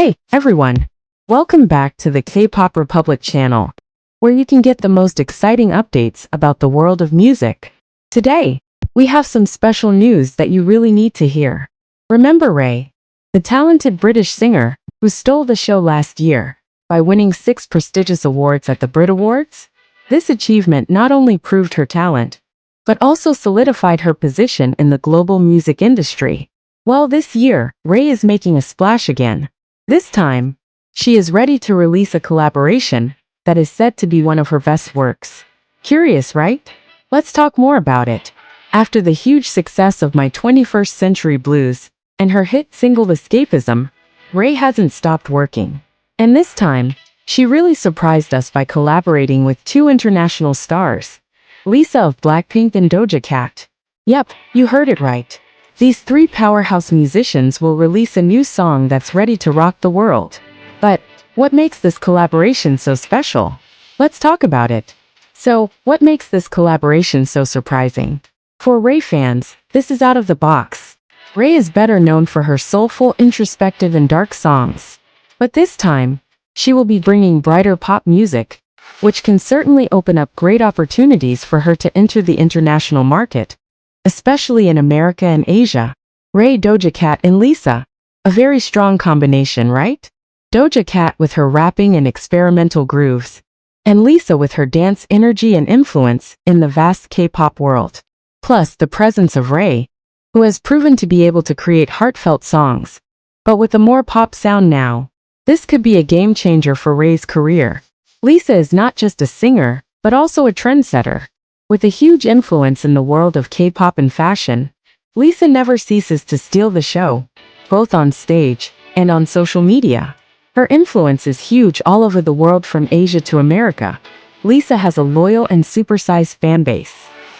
Hey, everyone! Welcome back to the K-Pop Republic channel, where you can get the most exciting updates about the world of music. Today, we have some special news that you really need to hear. Remember Raye, the talented British singer who stole the show last year by winning 6 prestigious awards at the Brit Awards? This achievement not only proved her talent, but also solidified her position in the global music industry. Well, this year, Raye is making a splash again. This time, she is ready to release a collaboration that is said to be one of her best works. Curious, right? Let's talk more about it. After the huge success of My 21st Century Blues and her hit single Escapism, Raye hasn't stopped working. And this time, she really surprised us by collaborating with 2 international stars, Lisa of BLACKPINK and Doja Cat. Yep, you heard it right. These 3 powerhouse musicians will release a new song that's ready to rock the world. But what makes this collaboration so special? Let's talk about it. So, what makes this collaboration so surprising? For Raye fans, this is out of the box. Raye is better known for her soulful, introspective, and dark songs. But this time, she will be bringing brighter pop music, which can certainly open up great opportunities for her to enter the international market, especially in America and Asia. Raye, Doja Cat, and Lisa. A very strong combination, right? Doja Cat with her rapping and experimental grooves, and Lisa with her dance energy and influence in the vast K-pop world. Plus the presence of Raye, who has proven to be able to create heartfelt songs, but with a more pop sound now. This could be a game changer for Raye's career. Lisa is not just a singer, but also a trendsetter. With a huge influence in the world of K-pop and fashion, Lisa never ceases to steal the show, both on stage and on social media. Her influence is huge all over the world from Asia to America. Lisa has a loyal and supersized fan base.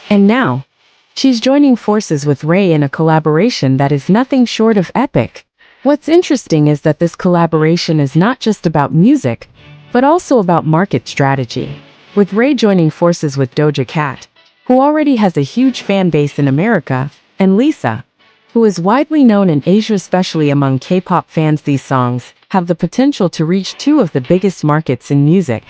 And now, she's joining forces with Raye in a collaboration that is nothing short of epic. What's interesting is that this collaboration is not just about music, but also about market strategy. With Raye joining forces with Doja Cat, who already has a huge fan base in America, and Lisa, who is widely known in Asia, especially among K-pop fans, these songs have the potential to reach 2 of the biggest markets in music.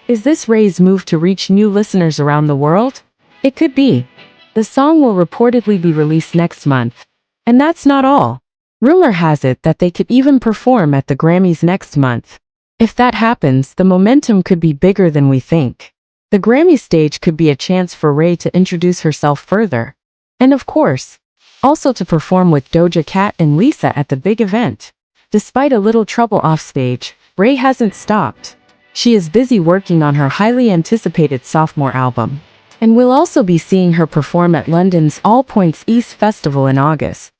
Is this Raye's move to reach new listeners around the world? It could be. The song will reportedly be released next month. And that's not all. Rumor has it that they could even perform at the Grammys next month. If that happens, the momentum could be bigger than we think. The Grammy stage could be a chance for Raye to introduce herself further. And of course, also to perform with Doja Cat and Lisa at the big event. Despite a little trouble offstage, Raye hasn't stopped. She is busy working on her highly anticipated sophomore album. And we'll also be seeing her perform at London's All Points East Festival in August.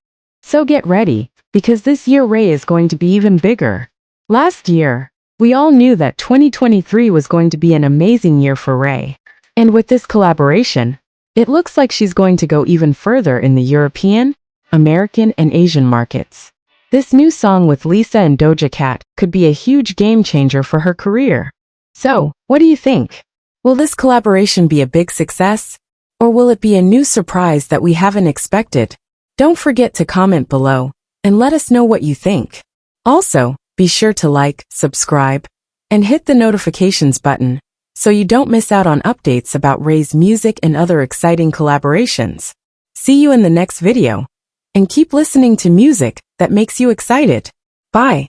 So get ready, because this year Raye is going to be even bigger. Last year, we all knew that 2023 was going to be an amazing year for Raye. And with this collaboration, it looks like she's going to go even further in the European, American, and Asian markets. This new song with Lisa and Doja Cat could be a huge game changer for her career. So, what do you think? Will this collaboration be a big success? Or will it be a new surprise that we haven't expected? Don't forget to comment below and let us know what you think. Also, be sure to like, subscribe, and hit the notifications button so you don't miss out on updates about Raye's music and other exciting collaborations. See you in the next video, and keep listening to music that makes you excited. Bye.